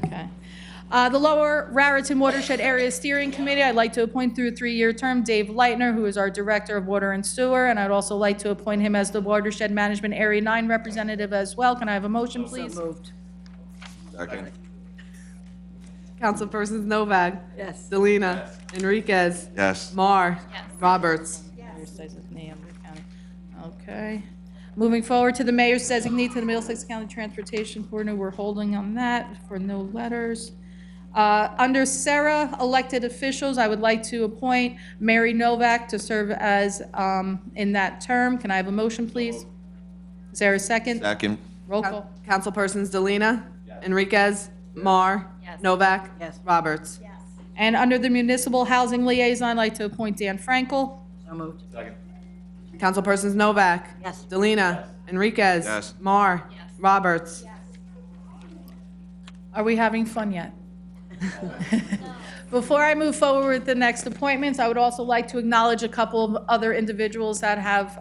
Okay. The Lower Raritan Watershed Area Steering Committee, I'd like to appoint through a three-year term Dave Leitner, who is our Director of Water and Sewer, and I'd also like to appoint him as the Watershed Management Area 9 representative as well. Can I have a motion, please? So moved. Second. Councilpersons Novak. Yes. Delina. Enriquez. Yes. Mar. Yes. Roberts. Mayor's designee, Emily County. Okay. Moving forward to the mayor's designee to the Middlesex County Transportation Coordinator, we're holding on that for no letters. Under Sarah elected officials, I would like to appoint Mary Novak to serve as in that term. Can I have a motion, please? Is there a second? Second. Roll call. Councilpersons Delina. Enriquez. Mar. Yes. Novak. Yes. Roberts. And under the Municipal Housing Liaison, I'd like to appoint Dan Frankel. So moved. Councilpersons Novak. Yes. Delina. Enriquez. Yes. Mar. Yes. Roberts. Are we having fun yet? Before I move forward with the next appointments, I would also like to acknowledge a couple of other individuals that have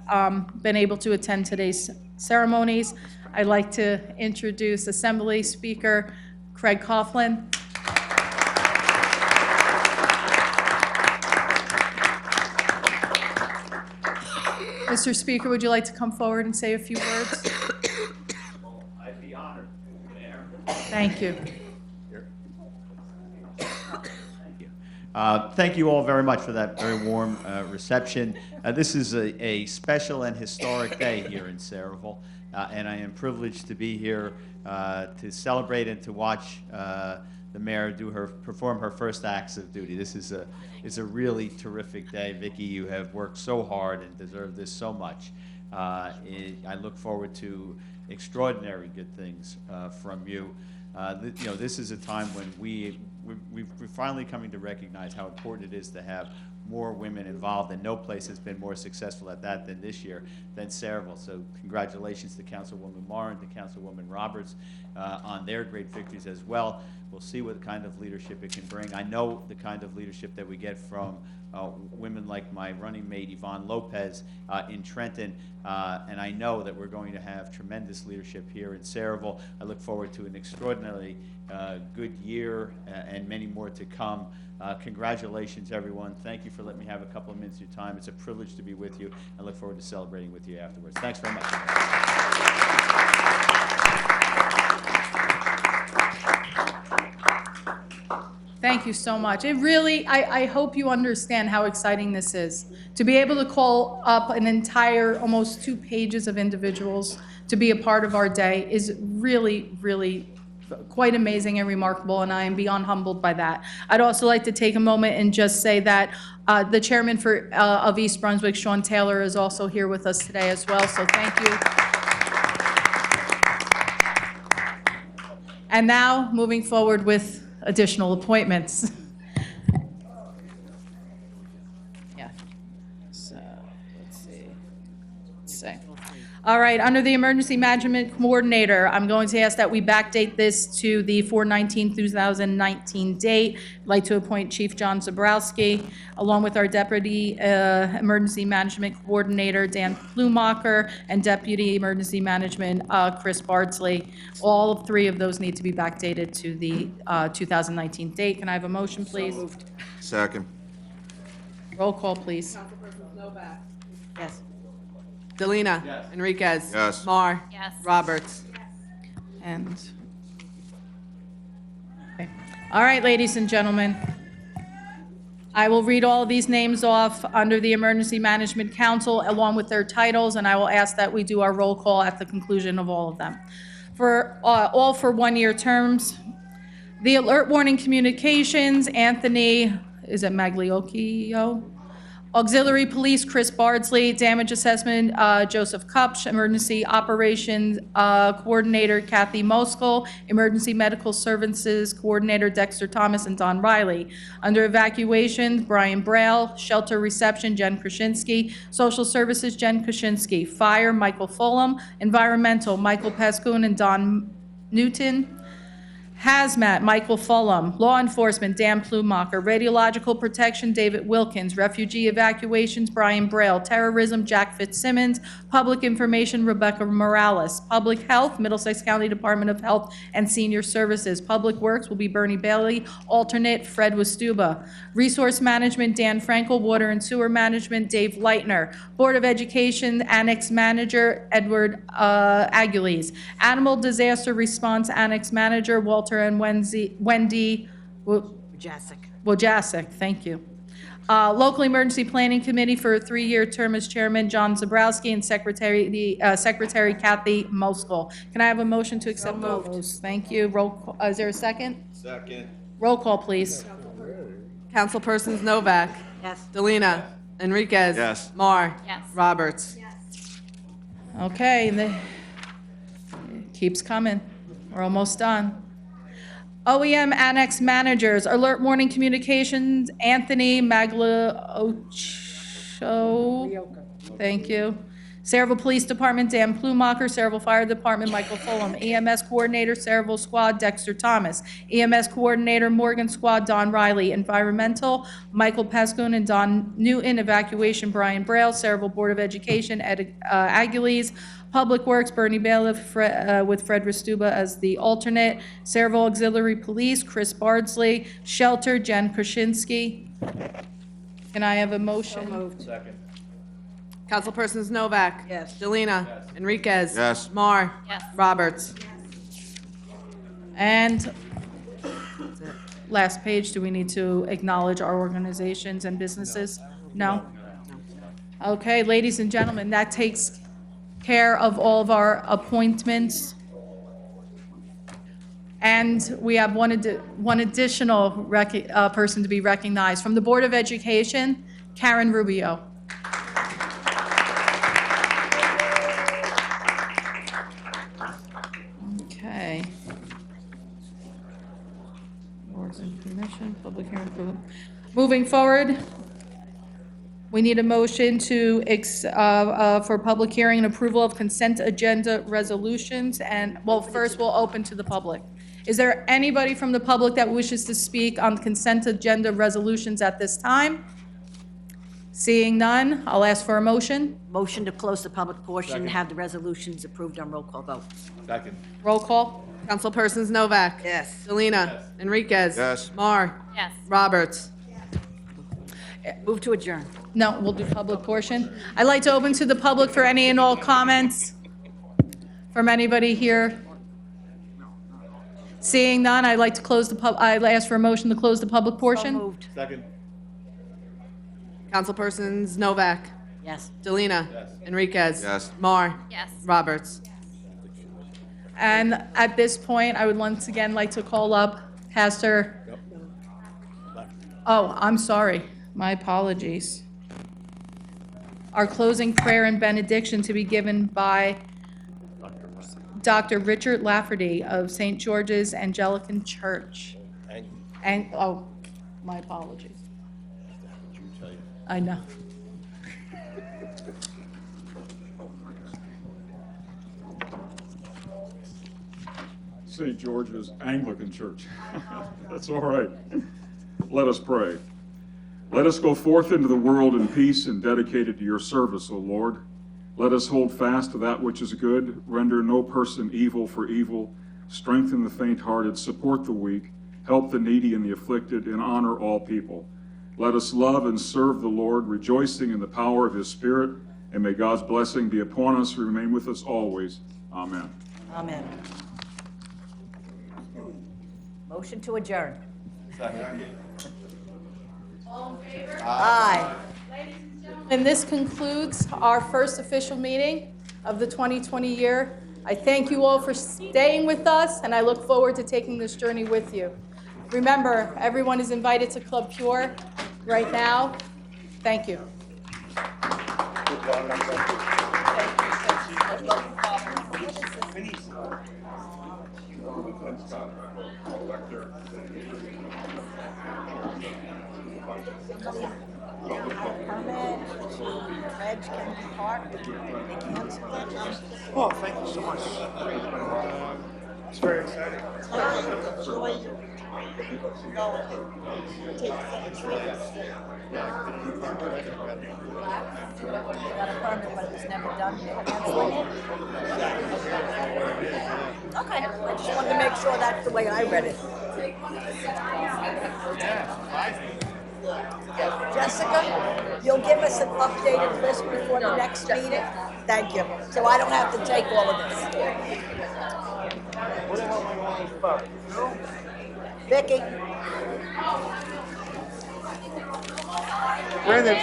been able to attend today's ceremonies. I'd like to introduce Assembly Speaker Craig Coughlin. Mr. Speaker, would you like to come forward and say a few words? I'd be honored, Mayor. Thank you. Thank you all very much for that very warm reception. This is a special and historic day here in Saraville, and I am privileged to be here to celebrate and to watch the mayor perform her first acts of duty. This is a really terrific day. Vicki, you have worked so hard and deserve this so much. I look forward to extraordinary good things from you. This is a time when we're finally coming to recognize how important it is to have more women involved, and no place has been more successful at that than this year, than Saraville. So congratulations to Councilwoman Marr and to Councilwoman Roberts on their great victories as well. We'll see what kind of leadership it can bring. I know the kind of leadership that we get from women like my running mate Yvonne Lopez in Trenton, and I know that we're going to have tremendous leadership here in Saraville. I look forward to an extraordinarily good year and many more to come. Congratulations, everyone. Thank you for letting me have a couple of minutes of your time. It's a privilege to be with you. I look forward to celebrating with you afterwards. Thanks very much. Thank you so much. It really, I hope you understand how exciting this is. To be able to call up an entire, almost 2 pages of individuals to be a part of our day is really, really quite amazing and remarkable, and I am beyond humbled by that. I'd also like to take a moment and just say that the chairman of East Brunswick, Sean Taylor, is also here with us today as well, so thank you. And now, moving forward with additional appointments. All right, under the Emergency Management Coordinator, I'm going to ask that we backdate this to the 4/19/2019 date. I'd like to appoint Chief John Zabrowski, along with our Deputy Emergency Management Coordinator, Dan Plumacher, and Deputy Emergency Management, Chris Bardsley. All three of those need to be backdated to the 2019 date. Can I have a motion, please? Second. Roll call, please. Councilpersons Novak. Yes. Delina. Enriquez. Yes. Mar. Yes. And, Roberts. okay. All right, ladies and gentlemen. I will read all of these names off under the Emergency Management Council along with their titles, and I will ask that we do our roll call at the conclusion of all of them. All for one-year terms. The Alert Warning Communications, Anthony, is it Magliocchio? Auxiliary Police, Chris Bardsley. Damage Assessment, Joseph Kupch. Emergency Operations Coordinator, Kathy Moskal. Emergency Medical Services Coordinator, Dexter Thomas and Don Riley. Under Evacuations, Brian Braille. Shelter Reception, Jen Krasinski. Social Services, Jen Krasinski. Fire, Michael Fulham. Environmental, Michael Pascoon and Don Newton. Hazmat, Michael Fulham. Law Enforcement, Dan Plumacher. Radiological Protection, David Wilkins. Refugee Evacuations, Brian Braille. Terrorism, Jack Fitzsimmons. Public Information, Rebecca Morales. Public Health, Middlesex County Department of Health and Senior Services. Public Works will be Bernie Bailey. Alternate, Fred Westuba. Resource Management, Dan Frankel. Water and Sewer Management, Dave Leitner. Board of Education, Annex Manager, Edward Aguiles. Animal Disaster Response Annex Manager, Walter and Wendy Wojacek, thank you. Local Emergency Planning Committee for a 3-year term as chairman, John Zabrowski, and Secretary Kathy Moskal. Can I have a motion to accept all those? Thank you. Roll call, is there a second? Second. Roll call, please. Councilpersons Novak. Yes. Delina. Enriquez. Yes. Mar. Yes. Roberts. Okay, it keeps coming. We're almost done. OEM Annex Managers, Alert Warning Communications, Anthony Magliocchio. Thank you. Saraville Police Department, Dan Plumacher. Saraville Fire Department, Michael Fulham. EMS Coordinator, Saraville Squad, Dexter Thomas. EMS Coordinator, Morgan Squad, Don Riley. Environmental, Michael Pascoon and Don Newton. Evacuation, Brian Braille. Saraville Board of Education, Ed Aguiles. Public Works, Bernie Bailiff, with Fred Restuba as the alternate. Saraville Auxiliary Police, Chris Bardsley. Shelter, Jen Krasinski. Can I have a motion? Second. Councilpersons Novak. Yes. Delina. Enriquez. Yes. Mar. Yes. Roberts. And last page, do we need to acknowledge our organizations and businesses? No? Okay, ladies and gentlemen, that takes care of all of our appointments. And we have one additional person to be recognized. From the Board of Education, Karen Rubio. Okay. Boards and Commission, public hearing. Moving forward, we need a motion to, for public hearing and approval of consent agenda resolutions. And, well, first we'll open to the public. Is there anybody from the public that wishes to speak on consent agenda resolutions at this time? Seeing none, I'll ask for a motion. Motion to close the public portion and have the resolutions approved on roll call vote. Second. Roll call. Councilpersons Novak. Yes. Delina. Enriquez. Yes. Mar. Yes. Roberts. Move to adjourn. No, we'll do public portion. I'd like to open to the public for any and all comments from anybody here. Seeing none, I'd like to close I'd ask for a motion to close the public So portion. moved. Second. Councilpersons Novak. Yes. Delina. Enriquez. Yes. Mar. Yes. Roberts. And at this point, I would once again like to call up Pastor. Oh, I'm sorry. My apologies. Our closing prayer and benediction to be given by Dr. Richard Lafferty of St. George's Anglican Church. And, oh, my apologies. I know. St. George's Anglican Church. That's all right. Let us pray. Let us go forth into the world in peace and dedicated to your service, O Lord. Let us hold fast to that which is good, render no person evil for evil, strengthen the faint-hearted, support the weak, help the needy and the afflicted, and honor all people. Let us love and serve the Lord, rejoicing in the power of his Spirit, and may God's blessing be upon us and remain with us always. Amen. Amen. Motion to adjourn. All in favor? Aye. And this concludes our first official meeting of the 2020 year. I thank you all for staying with us, and I look forward to taking this journey with you. Remember, everyone is invited to Club Pure right now. Thank you. Reg can be parked. They cancel it. Oh, thank you so much. It's very exciting. Got a permit, but it was never done. Canceling it. Okay, I just wanted to make sure that's the way I read it. Jessica, you'll give us an updated list before the next meeting? Thank you. So I don't have to take all of this. What the hell am I on this about? Vicky? Brandon.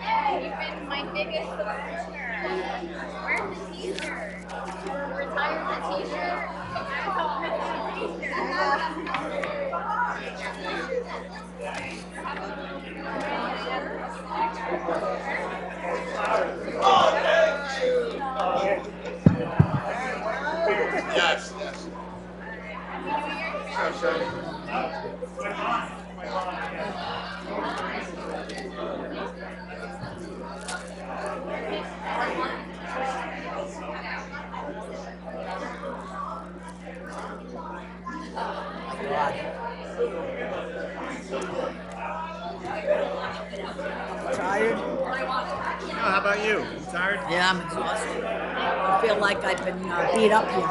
Hey, you've been my biggest supporter. Where's the t-shirt? Retire the t-shirt? Yes. Tired? How about you? You tired? Yeah, I'm exhausted. I feel like I've been beat up here.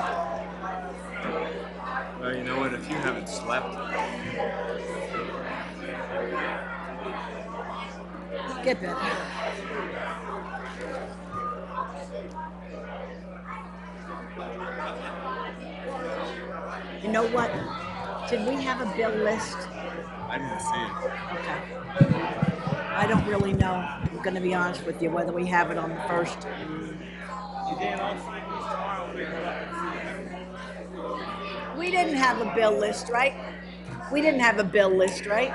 Well, you know what? If you haven't slept, Get better. You know what? Did we have a bill list? I didn't see it. Okay. I don't really know, I'm gonna be honest with you, whether we have it on the first. We didn't have a bill list, right? We didn't have a bill list, right?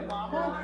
Smile.